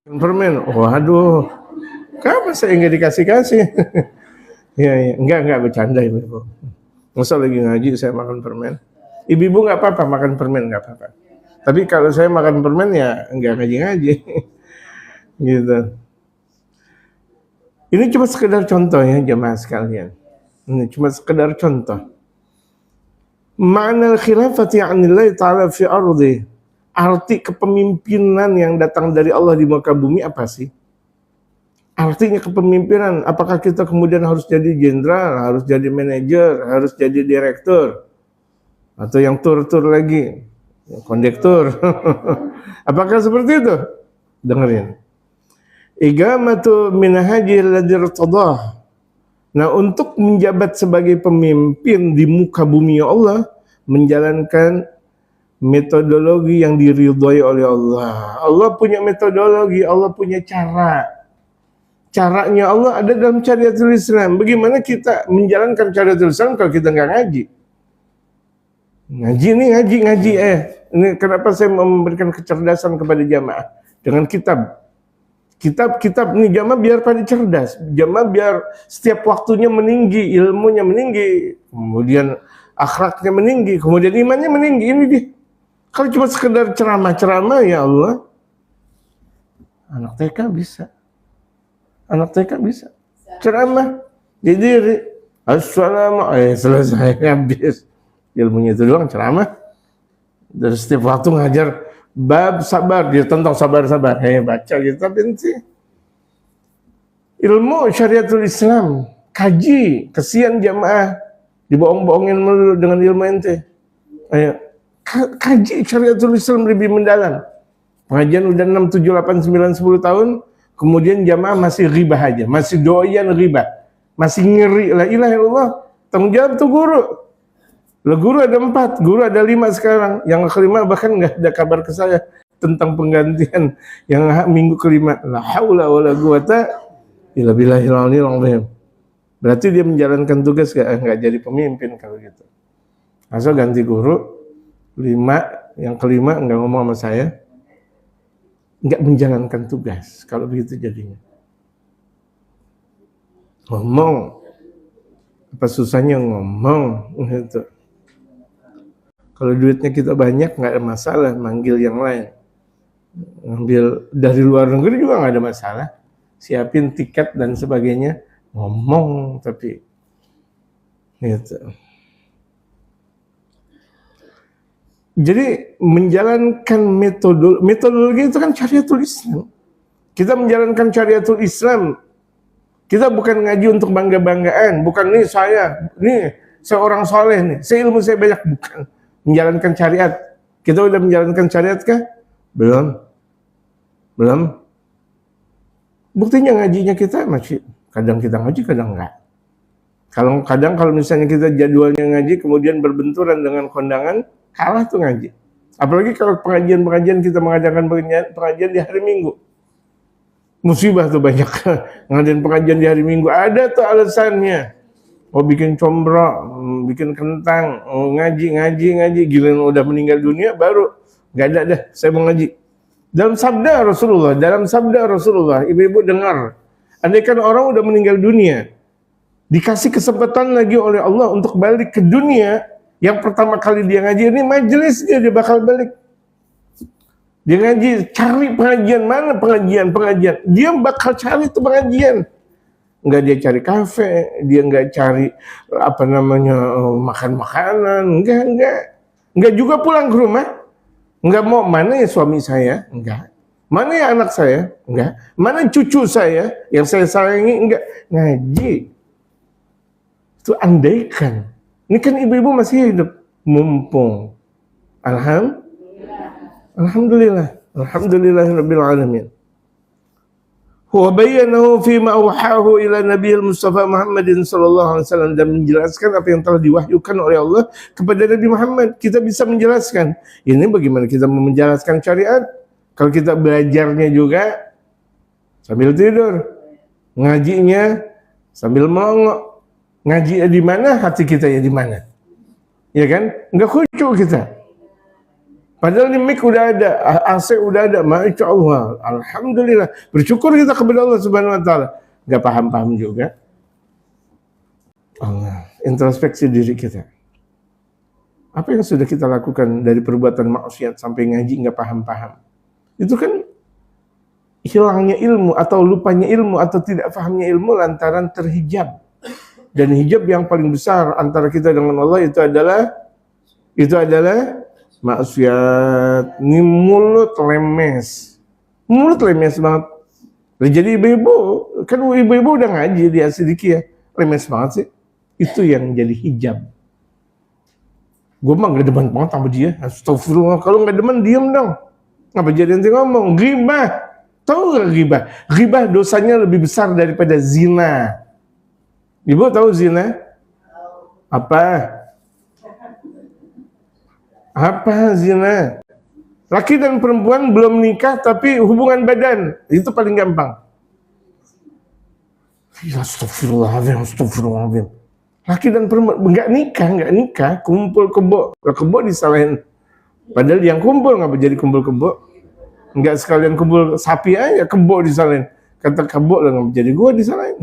Permen, waduh, kenapa saya nggak dikasih-kasih? Ya, ya, enggak bercanda ibu. Masa lagi ngaji saya makan permen? Ibu nggak apa-apa makan permen nggak apa-apa. Tapi kalau saya makan permen ya enggak ngaji-ngaji, gitu. Ini cuma sekedar contoh ya jemaah sekalian. Ini cuma sekedar contoh. Ma'na al-khilafati 'anillahi ta'ala fi ardi. Arti kepemimpinan yang datang dari Allah di muka bumi apa sih? Artinya kepemimpinan, apakah kita kemudian harus jadi jenderal, harus jadi manajer, harus jadi direktur, atau yang tur-tur lagi, kondektur. Apakah seperti itu? Dengerin. Igamatu minhaji alladhi irtadah. Nah, untuk menjabat sebagai pemimpin di muka bumi Allah, menjalankan metodologi yang diridhoi oleh Allah. Allah punya metodologi, Allah punya cara. Caranya Allah ada dalam syariatul Islam. Bagaimana kita menjalankan syariatul Islam kalau kita nggak ngaji? Ngaji. Ini kenapa saya memberikan kecerdasan kepada jamaah dengan kitab. Kitab nih jamaah biar pada cerdas. Jamaah biar setiap waktunya meninggi, ilmunya meninggi, kemudian akhlaknya meninggi, kemudian imannya meninggi. Ini dia. Kalau cuma sekedar ceramah-ceramah, ya Allah, anak TK bisa. Anak TK bisa ceramah di diri, assalamualaikum, selesai habis ilmunya itu doang ceramah. Dari setiap waktu ngajar bab sabar, dia tentang sabar, baca gitu. Tapi ilmu syariatul Islam kaji, kesian jamaah dibohong-bohongin melulu dengan ilmu ente. Ayo kaji syariatul Islam lebih mendalam. Pengajian udah 6, 7, 8, 9, 10 tahun. Kemudian jamaah masih riba aja, masih doyan riba, masih ngeri. La ilaha illallah, tanggung jawab tuh guru. Lah guru ada 4, guru ada 5 sekarang. Yang kelima bahkan nggak ada kabar ke saya tentang penggantian yang minggu kelima. La haula wala quwata illa billahil aliyil azim. Berarti dia menjalankan tugas nggak jadi pemimpin kalau gitu. Asal ganti guru 5, yang kelima nggak ngomong sama saya. Nggak menjalankan tugas, kalau begitu jadinya. Ngomong, apa susahnya ngomong, gitu. Kalau duitnya kita banyak, nggak ada masalah, manggil yang lain. Ngambil dari luar negeri juga nggak ada masalah. Siapin tiket dan sebagainya, ngomong, tapi gitu. Jadi menjalankan metodologi itu kan syariatul Islam. Kita menjalankan syariatul Islam. Kita bukan ngaji untuk bangga-banggaan. Bukan nih saya orang soleh nih. Saya ilmu saya banyak. Bukan. Menjalankan syariat. Kita udah menjalankan syariat kah? Belum. Buktinya ngajinya kita masih. Kadang kita ngaji, kadang enggak. Kalau misalnya kita jadwalnya ngaji, kemudian berbenturan dengan kondangan, kalah tuh ngaji. Apalagi kalau pengajian kita mengadakan pengajian di hari Minggu. Musibah tuh banyak. Ngadain pengajian di hari Minggu. Ada tuh alasannya. Oh bikin combro, bikin kentang, ngaji. Giliran udah meninggal dunia baru. Gak ada dah, saya mau ngaji. Dalam sabda Rasulullah, ibu-ibu dengar. Andaikan orang udah meninggal dunia, dikasih kesempatan lagi oleh Allah untuk balik ke dunia, yang pertama kali dia ngaji ini majelis dia bakal balik. Dia ngaji, cari pengajian, mana pengajian. Dia bakal cari itu pengajian. Enggak dia cari kafe, dia enggak cari makan makanan, enggak juga pulang ke rumah. Enggak mau mana ya suami saya, enggak. Mana ya anak saya, enggak. Mana cucu saya yang saya sayangi, enggak. Ngaji. Itu andaikan. Ini kan ibu-ibu masih hidup. Mumpung. Alhamdulillahirabbil alamin. Wa bayyanahu fi ma awhahu ila nabiyil Mustafa Muhammadin sallallahu alaihi wasallam, dan menjelaskan apa yang telah diwahyukan oleh Allah kepada Nabi Muhammad. Kita bisa menjelaskan. Ini bagaimana kita mau menjelaskan syariat? Kalau kita belajarnya juga sambil tidur, ngajinya sambil melongo. Ngaji di mana, hati kita ya di mana. Ya kan? Enggak khusyuk kita. Padahal di mic udah ada, AC udah ada, masya Allah, alhamdulillah. Bersyukur kita kepada Allah Subhanahu Wa Taala. Gak paham-paham juga. Allah, introspeksi diri kita. Apa yang sudah kita lakukan dari perbuatan maksiat sampai ngaji nggak paham-paham? Itu kan hilangnya ilmu atau lupanya ilmu atau tidak pahamnya ilmu lantaran terhijab. Dan hijab yang paling besar antara kita dengan Allah itu adalah maksiat. Ini mulut lemes banget. Jadi ibu-ibu, kan ibu-ibu udah ngaji di As-Siddiqiyah, lemes banget sih. Itu yang jadi hijab. Gue mah gak demen banget sama dia. Astagfirullah, kalau gak demen diem dong. Ngapa jadi nanti ngomong? Ghibah. Tahu gak ghibah? Ghibah dosanya lebih besar daripada zina. Ibu tahu zina? Apa? Apa zina? Laki dan perempuan belum nikah tapi hubungan badan. Itu paling gampang. Astagfirullahaladzim. Laki dan perempuan nggak nikah, kumpul kebo disalahin. Padahal yang kumpul ngapa jadi kumpul kebo? Nggak sekalian kumpul sapi aja, kebo disalahin. Kata kebo lah ngapa jadi gua disalahin.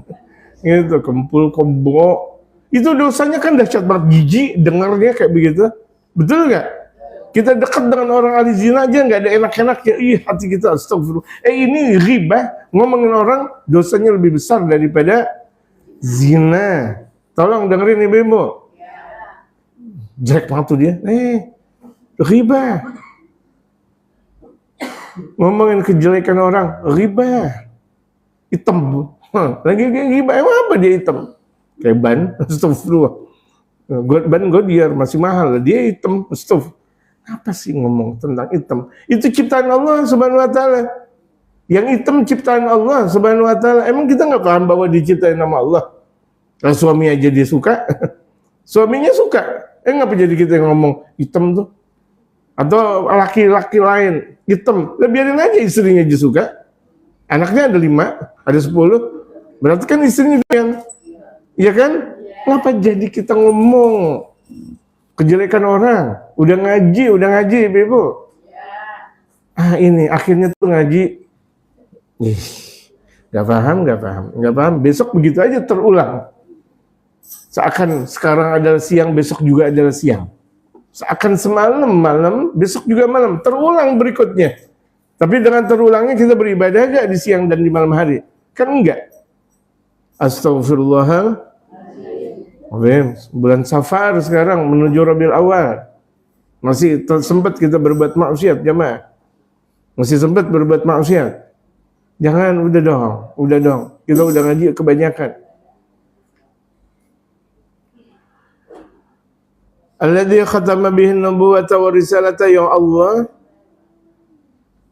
Gitu, kumpul kebo. Itu dosanya kan dahsyat banget, jijik dengarnya kayak begitu. Betul nggak? Kita dekat dengan orang ahli zina aja nggak ada enak-enaknya. Ih, hati kita astagfirullah. Ini ghibah, ngomongin orang dosanya lebih besar daripada zina. Tolong dengerin ibu-ibu. Jelek banget tuh dia. Ghibah. Ngomongin kejelekan orang, ghibah. Hitam. Lagi ghibah, emang apa dia hitam? Kayak ban, astagfirullah. Ban Goodyear masih mahal, dia hitam, astagfirullah. Apa sih ngomong tentang hitam? Itu ciptaan Allah Subhanahu Wa Taala. Yang hitam ciptaan Allah Subhanahu Wa Taala. Emang kita nggak paham bahwa diciptain nama Allah? Nah, suami aja dia suka, suaminya suka. Ngapa jadi kita yang ngomong hitam tuh? Atau laki-laki lain hitam? Lah biarin aja istrinya aja suka. Anaknya ada 5, ada 10. Berarti kan istrinya yang, iya kan? Ngapa jadi kita ngomong kejelekan orang? Udah ngaji, ibu. Ini akhirnya tuh ngaji. Gak paham. Besok begitu aja terulang. Seakan sekarang adalah siang, besok juga adalah siang. Seakan semalam malam, besok juga malam. Terulang berikutnya. Tapi dengan terulangnya kita beribadah gak di siang dan di malam hari? Kan enggak. Astagfirullahaladzim. Bulan Safar sekarang menuju Rabiul Awal. Masih sempat kita berbuat maksiat, jemaah. Masih sempat berbuat maksiat. Jangan, udah dong. Kita udah ngaji kebanyakan. Alladzi khatama bihi an-nubuwata wa risalata, ya Allah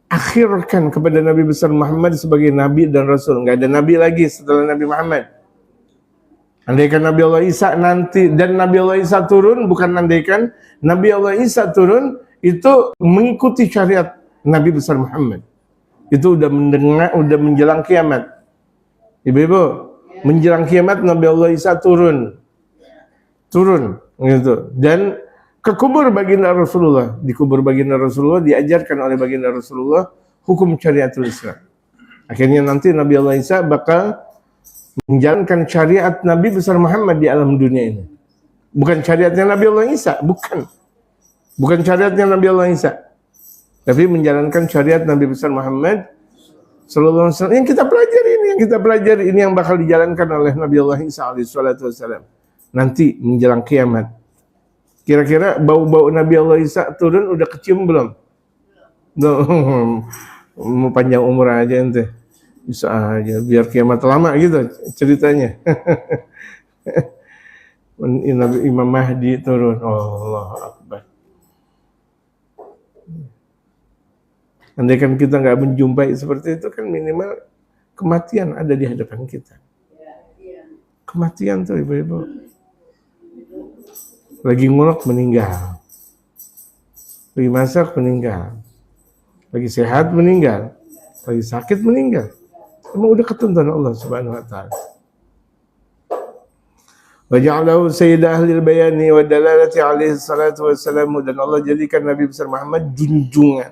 akhirkan kepada Nabi besar Muhammad sebagai nabi dan rasul. Enggak ada nabi lagi setelah Nabi Muhammad. Andaikan Nabi Allah Isa nanti dan Nabi Allah Isa turun, bukan andaikan Nabi Allah Isa turun itu mengikuti syariat Nabi besar Muhammad. Itu udah menjelang kiamat. Ibu-ibu, menjelang kiamat Nabi Allah Isa turun gitu. Dan ke kubur baginda Rasulullah, di kubur baginda Rasulullah diajarkan oleh baginda Rasulullah hukum syariatul Islam. Akhirnya nanti Nabi Allah Isa bakal menjalankan syariat Nabi besar Muhammad di alam dunia ini. Bukan syariatnya Nabi Allah Isa, bukan syariatnya Nabi Allah Isa, tapi menjalankan syariat Nabi besar Muhammad sallallahu alaihi wasallam. Yang kita pelajari ini yang bakal dijalankan oleh Nabi Allah Isa alaihi salatu wasallam nanti menjelang kiamat. Kira-kira bau-bau Nabi Allah Isa turun udah kecium belum? Mau panjang umur aja ente. Bisa aja biar kiamat lama gitu ceritanya. Imam Mahdi turun. Allahu Akbar. Andaikan kita nggak menjumpai seperti itu, kan minimal kematian ada di hadapan kita. Kematian tuh ibu-ibu. Lagi ngulek meninggal. Lagi masak meninggal. Lagi sehat meninggal. Lagi sakit meninggal. Emang udah ketentuan Allah Subhanahu Wa Taala. Wa ja'alahu sayyida ahlil bayani wa dalalati alaihi salatu wassalamu, dan Allah jadikan Nabi besar Muhammad junjungan,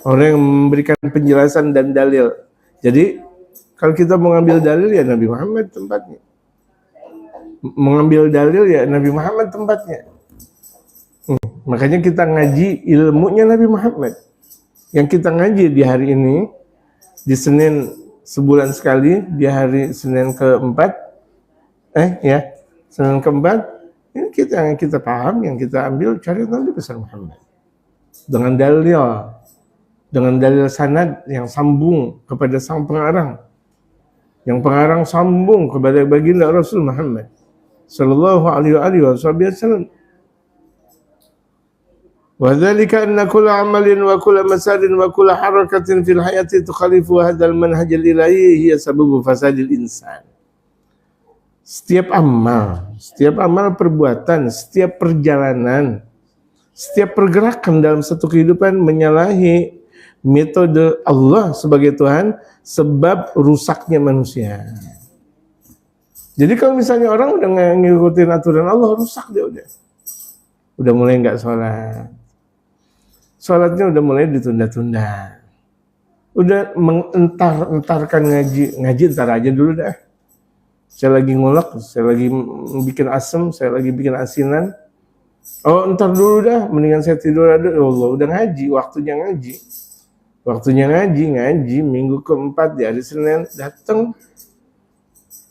orang yang memberikan penjelasan dan dalil. Jadi kalau kita mau ngambil dalil ya Nabi Muhammad tempatnya. Mengambil dalil ya Nabi Muhammad tempatnya. Makanya kita ngaji ilmunya Nabi Muhammad. Yang kita ngaji di hari ini, di Senin sebulan sekali, di hari Senin keempat, Senin keempat, ini yang kita paham, yang kita ambil cari Nabi besar Muhammad. Dengan dalil sanad yang sambung kepada sang pengarang. Yang pengarang sambung kepada baginda Rasul Muhammad sallallahu alaihi wasallam. Wa dzalika anna kulla amalin wa kulla masadin wa kulla harakatin fil hayati tukhalifu hadzal manhaj al-ilahi hiya sababu fasadil insan. Setiap amal perbuatan, setiap perjalanan, setiap pergerakan dalam satu kehidupan menyalahi metode Allah sebagai Tuhan, sebab rusaknya manusia. Jadi kalau misalnya orang udah ngikutin aturan Allah, rusak dia udah mulai nggak sholat, sholatnya udah mulai ditunda-tunda, udah mengentar-entarkan ngaji ntar aja dulu dah. Saya lagi ngulek, saya lagi bikin asem, saya lagi bikin asinan. Oh ntar dulu dah, mendingan saya tidur aja. Ya Allah, udah ngaji, waktunya ngaji minggu keempat di hari Senin datang.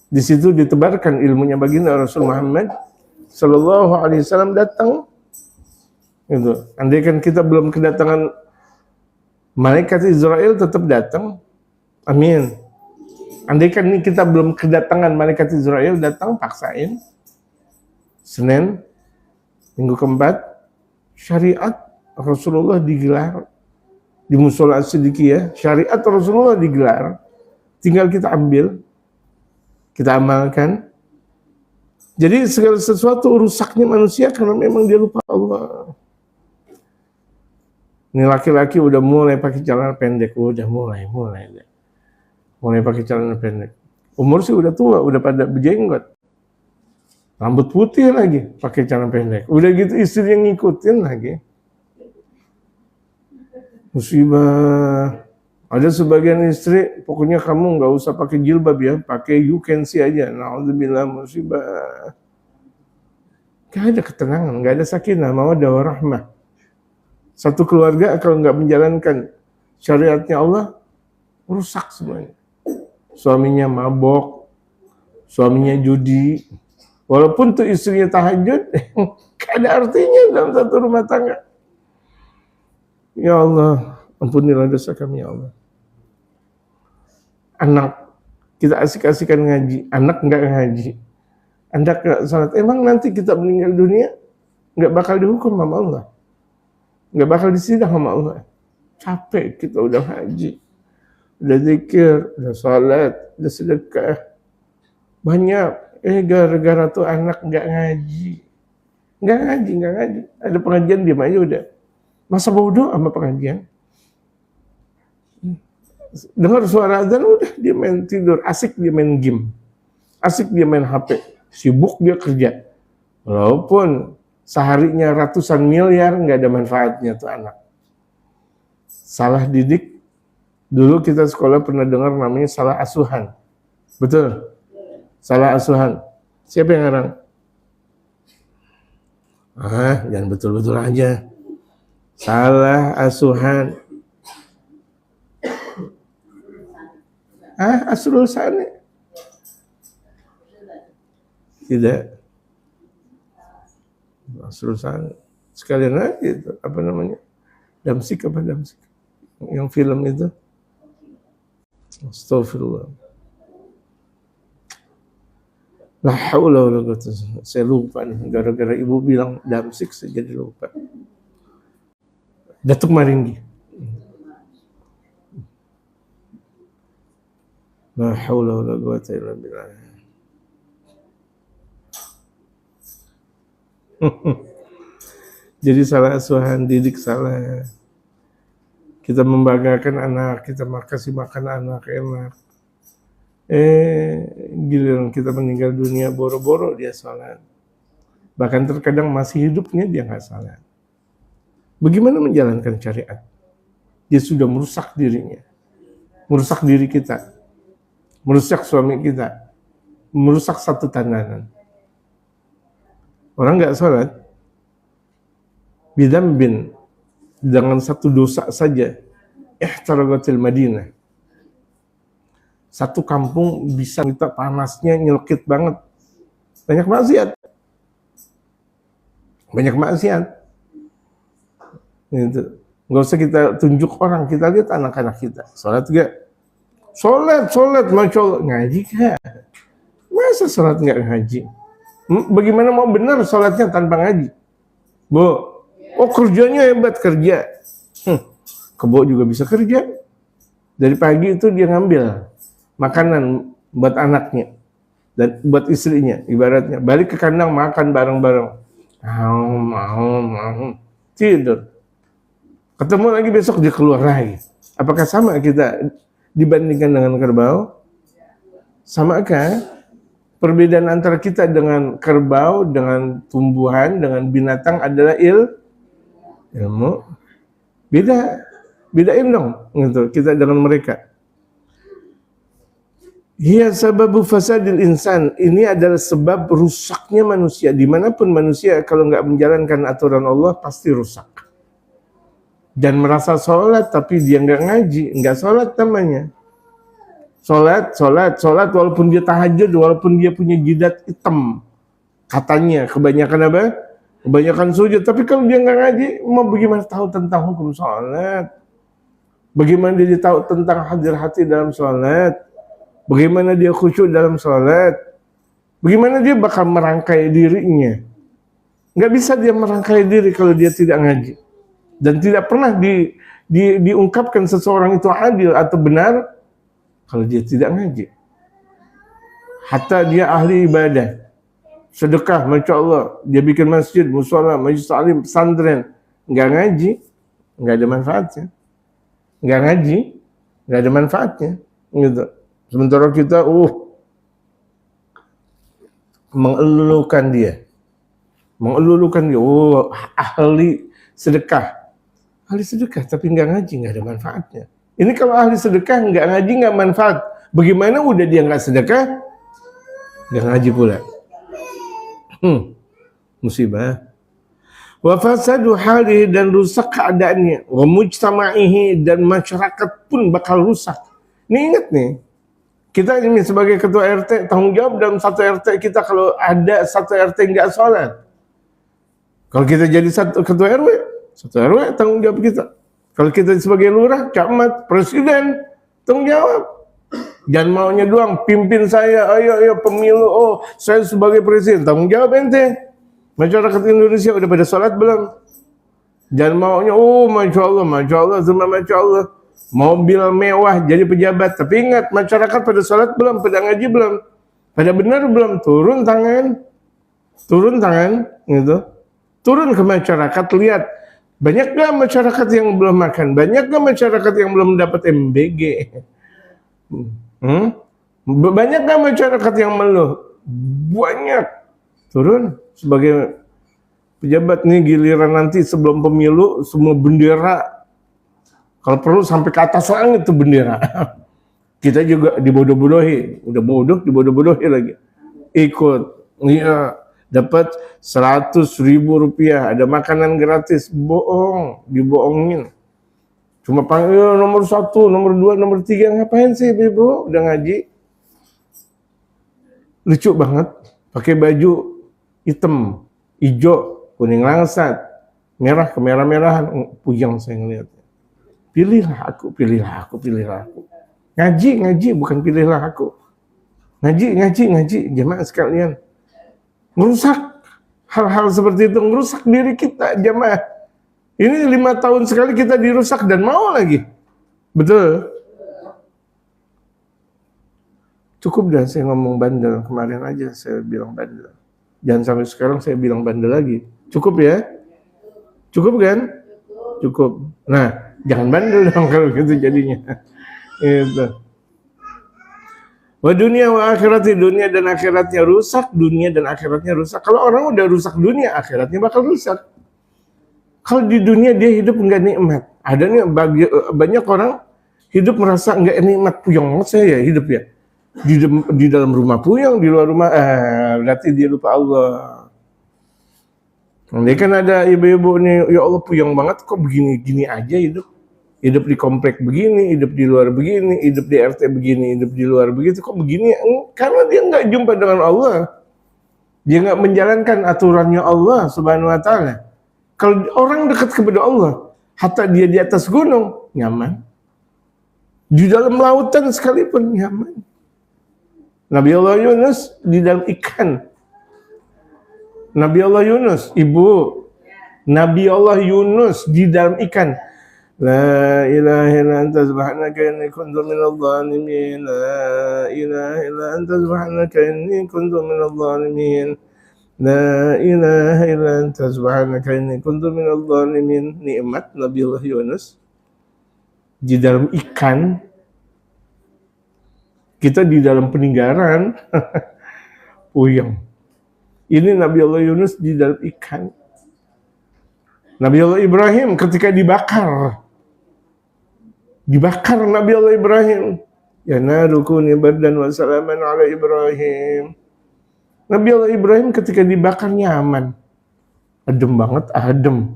Di situ ditebarkan ilmunya baginda Rasul Muhammad sallallahu alaihi wasallam datang. Itu. Andai kan kita belum kedatangan malaikat Israel, tetap datang. Amin. Andai kan kita belum kedatangan malaikat Israel, datang, paksain. Senin minggu keempat, syariat Rasulullah digelar di Musola As-Siddiqiyah, syariat Rasulullah digelar, tinggal kita ambil, kita amalkan. Jadi segala sesuatu rusaknya manusia karena memang dia lupa Allah. Ini laki-laki udah mulai pakai celana pendek, udah mulai pakai celana pendek. Umur sih udah tua, udah pada berjenggot. Rambut putih lagi, pakai celana pendek. Udah gitu istri yang ngikutin lagi. Musibah. Ada sebagian istri, pokoknya kamu nggak usah pakai jilbab ya, pakai you can see aja. Na'udzubillah, musibah. Gak ada ketenangan, gak ada sakinah, mawaddah warahmah. Satu keluarga kalau nggak menjalankan syariatnya Allah, rusak semuanya. Suaminya mabok, suaminya judi, walaupun tuh istrinya tahajud, gak ada artinya dalam satu rumah tangga. Ya Allah, ampunilah dosa kami ya Allah. Anak, kita asik-asikan ngaji, anak nggak ngaji, anak nggak salat. Emang nanti kita meninggal dunia nggak bakal dihukum sama Allah, nggak bakal disidang sama Allah. Capek kita udah ngaji, udah zikir, udah salat, udah sedekah, banyak. Gara-gara tuh anak nggak ngaji. Ada pengajian diam aja udah. Masa bodoh sama pengajian? Dengar suara azan udah dia main tidur, asik dia main game, asik dia main HP, sibuk dia kerja. Walaupun seharinya ratusan miliar nggak ada manfaatnya tuh anak. Salah didik, dulu kita sekolah pernah dengar namanya salah asuhan. Betul? Salah asuhan. Siapa yang ngarang? Jangan betul-betul aja. Salah asuhan. Asrul Sani. Tidak. Asrul Sani. Sekalian aja itu, apa namanya? Damsik. Yang film itu. Astagfirullah. La haula wala quwwata. Saya lupa nih, gara-gara ibu bilang Damsik saya jadi lupa. Datuk Maringgi. La haula wala quwwata illa billah. Jadi salah asuhan, didik salah. Kita membanggakan anak, kita kasih makan anak enak. Giliran kita meninggal dunia boro-boro dia sholat. Bahkan terkadang masih hidupnya dia nggak sholat. Bagaimana menjalankan syariat? Dia sudah merusak dirinya, merusak diri kita, merusak suami kita, merusak satu tandanan. Orang nggak sholat, bidambin dengan satu dosa saja, ihtaraqatil Madinah. Satu kampung bisa kita panasnya nyelkit banget. Banyak maksiat. Banyak maksiat. Gitu. Nggak usah kita tunjuk orang, kita lihat anak-anak kita. Sholat gak? Sholat, Masya Allah. Ngaji gak? Masa sholat gak ngaji? Bagaimana mau benar sholatnya tanpa ngaji? Bu, oh kerjanya hebat, kerja. Kebo juga bisa kerja. Dari pagi itu dia ngambil makanan buat anaknya dan buat istrinya, ibaratnya balik ke kandang makan bareng-bareng, mau tidur, ketemu lagi besok dia keluar lagi. Apakah sama kita dibandingkan dengan kerbau? Samakah perbedaan antara kita dengan kerbau, dengan tumbuhan, dengan binatang adalah ilmu? Bedain dong gitu kita dengan mereka. Hiya sababu fasadil insan. Ini adalah sebab rusaknya manusia. Dimanapun manusia kalau nggak menjalankan aturan Allah pasti rusak. Dan merasa sholat tapi dia nggak ngaji, nggak sholat namanya. Sholat walaupun dia tahajud, walaupun dia punya jidat hitam. Katanya kebanyakan apa? Kebanyakan sujud. Tapi kalau dia nggak ngaji, mau bagaimana tahu tentang hukum sholat? Bagaimana dia tahu tentang hadir hati dalam sholat? Bagaimana dia khusyuk dalam sholat? Bagaimana dia bakal merangkai dirinya? Nggak bisa dia merangkai diri kalau dia tidak ngaji. Dan tidak pernah diungkapkan seseorang itu adil atau benar kalau dia tidak ngaji. Hatta dia ahli ibadah, sedekah, Masya Allah, dia bikin masjid, mushola, majlis taklim, pesantren, nggak ngaji, nggak ada manfaatnya. Nggak ngaji, nggak ada manfaatnya. Gitu. Sementara kita mengelulukan dia, ahli sedekah, tapi nggak ngaji, nggak ada manfaatnya. Ini kalau ahli sedekah nggak ngaji nggak manfaat, bagaimana udah dia nggak sedekah, nggak ngaji pula? Musibah. Wa fasadu halihi, dan rusak keadaannya, wa mujtama'ihi, dan masyarakat pun bakal rusak. Ini ingat nih. Kita ini sebagai ketua RT, tanggung jawab dalam satu RT kita kalau ada satu RT nggak sholat. Kalau kita jadi ketua RW tanggung jawab kita. Kalau kita sebagai lurah, camat, presiden, tanggung jawab. Jangan maunya doang, pimpin saya, ayo pemilu, saya sebagai presiden, tanggung jawab ente. Masyarakat Indonesia udah pada sholat belum? Jangan maunya, Masya Allah, semua Masya Allah. Mobil mewah jadi pejabat, tapi ingat masyarakat pada sholat belum, pada ngaji belum, pada benar belum, turun tangan gitu, turun ke masyarakat, lihat banyak gak masyarakat yang belum makan, banyak gak masyarakat yang belum dapat MBG, banyak gak masyarakat yang mengeluh, banyak, turun sebagai pejabat nih, giliran nanti sebelum pemilu semua bendera. Kalau perlu sampai ke atas langit itu bendera. Kita juga dibodoh-bodohi. Udah bodoh, dibodoh-bodohi lagi. Ikut. Iya. Dapat 100.000 rupiah. Ada makanan gratis. Bohong. Dibohongin. Cuma panggil nomor 1, nomor 2, nomor 3. Ngapain sih, Ibu? Udah ngaji. Lucu banget. Pakai baju hitam, hijau, kuning langsat, merah, kemerah-merahan. Puyeng saya ngeliat. Pilihlah aku. Ngaji, bukan pilihlah aku. Ngaji, jamaah sekalian. Merusak hal-hal seperti itu, merusak diri kita, jamaah. Ini 5 tahun sekali kita dirusak dan mau lagi. Betul? Cukup dah saya ngomong bandel. Kemarin aja saya bilang bandel. Jangan sampai sekarang saya bilang bandel lagi. Cukup ya? Cukup kan? Cukup. Nah, jangan bandel dong kalau gitu jadinya. Itu. Wa dunia wa akhirati, dunia dan akhiratnya rusak, dunia dan akhiratnya rusak. Kalau orang udah rusak dunia, akhiratnya bakal rusak. Kalau di dunia dia hidup nggak nikmat. Ada nih banyak orang hidup merasa nggak nikmat, puyeng banget saya ya hidup ya. Di dalam rumah puyeng, di luar rumah berarti dia lupa Allah. Nanti kan ada ibu-ibu nih, ya Allah puyeng banget kok begini-gini aja hidup. Hidup di komplek begini, hidup di luar begini, hidup di RT begini, hidup di luar begitu, kok begini? Karena dia nggak jumpa dengan Allah. Dia nggak menjalankan aturannya Allah Subhanahu wa Ta'ala. Kalau orang dekat kepada Allah, hatta dia di atas gunung, nyaman. Di dalam lautan sekalipun, nyaman. Nabi Allah Yunus di dalam ikan. Nabi Allah Yunus, ibu. Nabi Allah Yunus di dalam ikan. La ilaha illa anta subhanaka inni kuntu minadh dhalimin. La ilaha illa anta subhanaka inni kuntu minadh dhalimin. La ilaha illa anta subhanaka inni kuntu minadh dhalimin. Nikmat Nabi Allah Yunus di dalam ikan. Kita di dalam peninggalan. Puyeng. Ini Nabi Allah Yunus di dalam ikan. Nabi Allah Ibrahim ketika dibakar. Dibakar Nabi Allah Ibrahim. Ya naru kuni bardan wa salaman ala Ibrahim. Nabi Allah Ibrahim ketika dibakar nyaman. Adem banget, adem.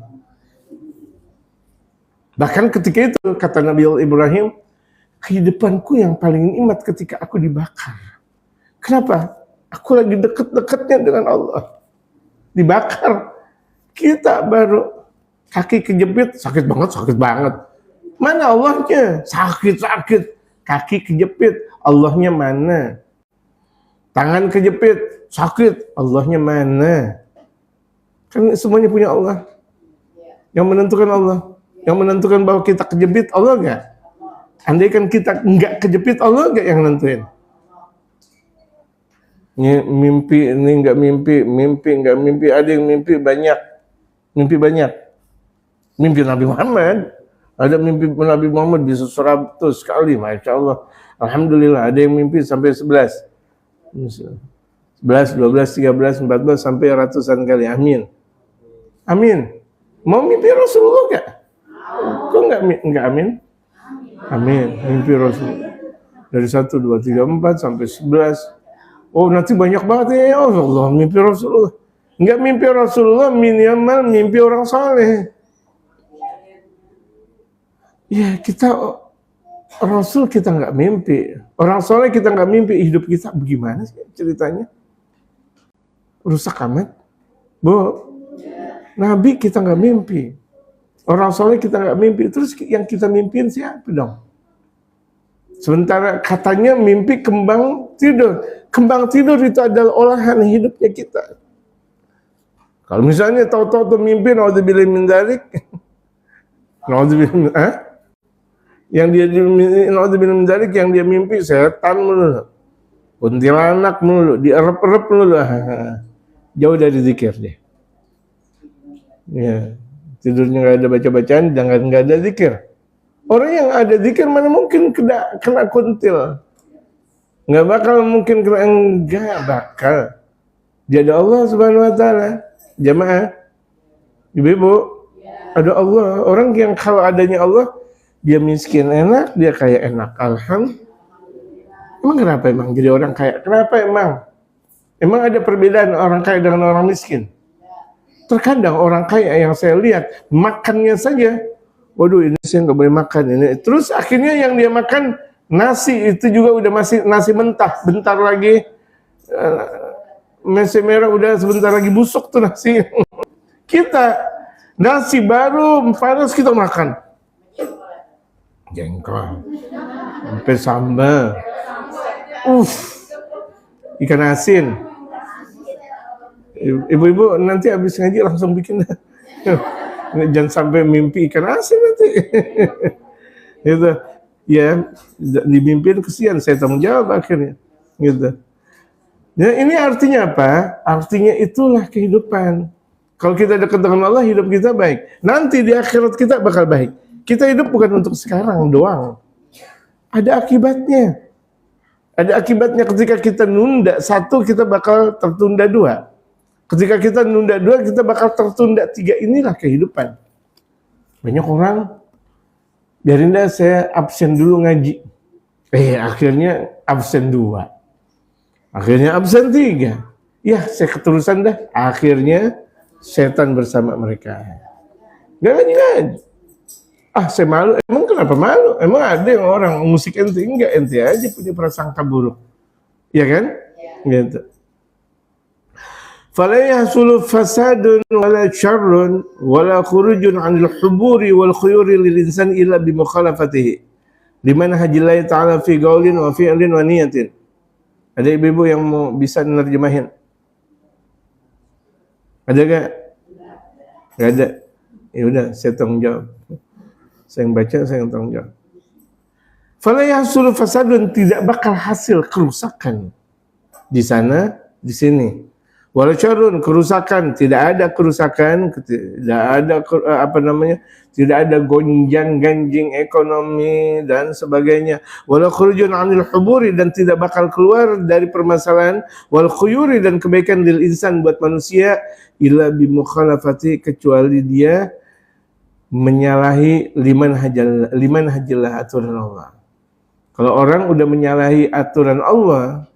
Bahkan ketika itu kata Nabi Allah Ibrahim, kehidupanku yang paling nikmat ketika aku dibakar. Kenapa? Aku lagi deket-deketnya dengan Allah. Dibakar. Kita baru kaki kejepit, sakit banget. Mana Allahnya? Sakit. Kaki kejepit, Allahnya mana? Tangan kejepit, sakit, Allahnya mana? Kan semuanya punya Allah. Yang menentukan Allah. Yang menentukan bahwa kita kejepit, Allah enggak? Andai kan kita enggak kejepit, Allah enggak yang nentuin? Ini mimpi, ini enggak mimpi, ada yang mimpi banyak. Mimpi Nabi Muhammad. Ada mimpi Nabi Muhammad bisa 100 kali, Masya Allah. Alhamdulillah, ada yang mimpi sampai 11, 12, 13, 14, sampai ratusan kali. Amin. Mau mimpi Rasulullah gak? Kok enggak amin? Amin. Mimpi Rasulullah. Dari 1, 2, 3, 4, sampai 11. Oh, nanti banyak banget ya Allah, mimpi Rasulullah. Enggak mimpi Rasulullah, minimal mimpi orang saleh. Ya, kita Rasul kita nggak mimpi, orang soleh kita nggak mimpi, hidup kita bagaimana sih ceritanya? Rusak amat, Bu. Nabi kita nggak mimpi, orang soleh kita nggak mimpi, terus yang kita mimpin siapa dong? Sementara katanya mimpi kembang tidur itu adalah olahan hidupnya kita. Kalau misalnya tahu-tahu mimpi, naudzubillah min dzalik, naudzubillah, yang dia mimpi setan mulu, kuntilanak mulu, dierep-erep mulu, jauh dari zikir deh. Ya, tidurnya nggak ada baca-bacaan, jangan nggak ada zikir. Orang yang ada zikir mana mungkin kena kuntil? Nggak bakal mungkin kena, enggak bakal. Dia ada Allah Subhanahu Wa Taala, jamaah, ibu-ibu, ada Allah. Orang yang kalau adanya Allah, dia miskin enak, dia kaya enak. Alhamdulillah. Emang kenapa emang jadi orang kaya? Kenapa emang? Emang ada perbedaan orang kaya dengan orang miskin? Terkadang orang kaya yang saya lihat makannya saja, waduh ini saya nggak boleh makan ini. Terus akhirnya yang dia makan nasi itu juga udah masih nasi mentah. Bentar lagi nasi merah udah sebentar lagi busuk tuh nasi. Kita nasi baru panas kita makan. Jengkol, sampai sambal, ikan asin. Ibu-ibu nanti habis ngaji langsung bikin. Jangan sampai mimpi ikan asin nanti. Gitu. Ya, dimimpin kesian, saya tanggung jawab akhirnya. Gitu. Ya, ini artinya apa? Artinya itulah kehidupan. Kalau kita dekat dengan Allah, hidup kita baik. Nanti di akhirat kita bakal baik. Kita hidup bukan untuk sekarang doang. Ada akibatnya. Ada akibatnya ketika kita nunda satu, kita bakal tertunda dua. Ketika kita nunda dua, kita bakal tertunda tiga. Inilah kehidupan. Banyak orang, biarin dah saya absen dulu ngaji. Akhirnya absen dua. Akhirnya absen tiga. Ya, saya keterusan dah. Akhirnya setan bersama mereka. Gak ngaji. Saya malu. Emang kenapa malu? Emang ada yang orang musik ente? Enggak, ente aja punya prasangka buruk. Ya kan? Gitu. Fala yahsulu fasadun wala syarrun wala khurujun 'anil huburi wal khuyuri lil insan illa bi mukhalafatihi liman hajillahi ta'ala fi qaulin wa fi'lin wa niyatin. Ada ibu-ibu yang mau bisa nerjemahin? Ada gak? Gak ada. Ya udah, saya tanggung jawab. Saya yang baca, saya yang tanggung jawab. Fala yahsulu fasadun, tidak bakal hasil kerusakan di sana, di sini. Wala syarrun, kerusakan, tidak ada kerusakan, tidak ada tidak ada gonjang-ganjing ekonomi dan sebagainya. Wala khurujun 'anil huburi, dan tidak bakal keluar dari permasalahan, wal khuyuri, dan kebaikan lil insan buat manusia, illa bi mukhalafati, kecuali dia menyalahi liman hajallah aturan Allah. Kalau orang udah menyalahi aturan Allah,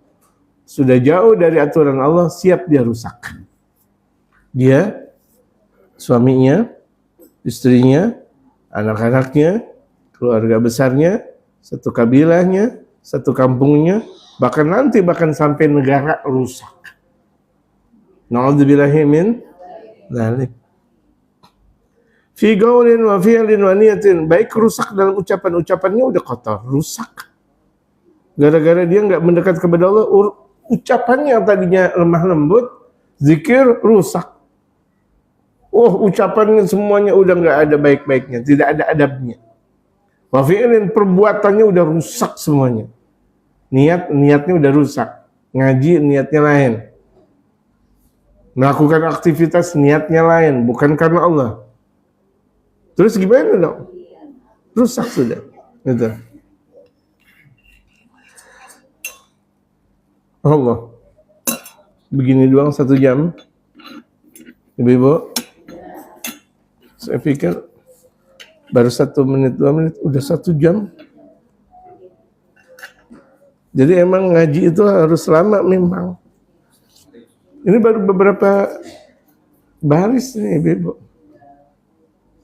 sudah jauh dari aturan Allah, siap dia rusak. Dia, suaminya, istrinya, anak-anaknya, keluarga besarnya, satu kabilahnya, satu kampungnya, bahkan sampai negara rusak. Na'udzubillahi min dzalik. Fi qaulin wa fi'lin wa niyatin, baik rusak dalam ucapannya udah kotor, rusak. Gara-gara dia nggak mendekat kepada Allah, ucapannya yang tadinya lemah lembut, zikir rusak. Ucapannya semuanya udah nggak ada baik-baiknya, tidak ada adabnya. Wa fi'lin, perbuatannya udah rusak semuanya. Niatnya udah rusak. Ngaji niatnya lain. Melakukan aktivitas niatnya lain, bukan karena Allah. Terus gimana dong? Rusak sudah. Gitu. Allah. Begini doang 1 jam. Ibu-ibu, saya pikir baru 1 menit, 2 menit, udah 1 jam. Jadi emang ngaji itu harus lama memang. Ini baru beberapa baris nih ibu-ibu.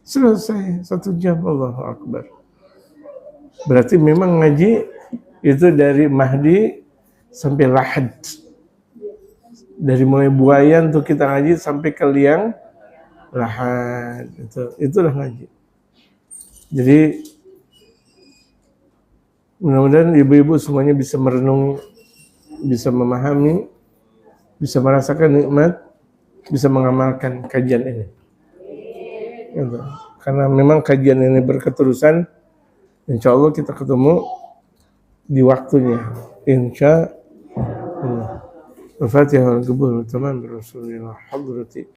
Selesai 1 jam, Allahu Akbar. Berarti memang ngaji itu dari Mahdi sampai Lahad. Dari mulai buayan tuh kita ngaji sampai ke liang Lahad. Itulah ngaji. Jadi mudah-mudahan ibu-ibu semuanya bisa merenung, bisa memahami, bisa merasakan nikmat, bisa mengamalkan kajian ini. Gitu. Karena memang kajian ini berketerusan, insya Allah kita ketemu di waktunya, insya Allah. Al-Fatihah wal-Qabul, tamam, Rasulullah hadrati.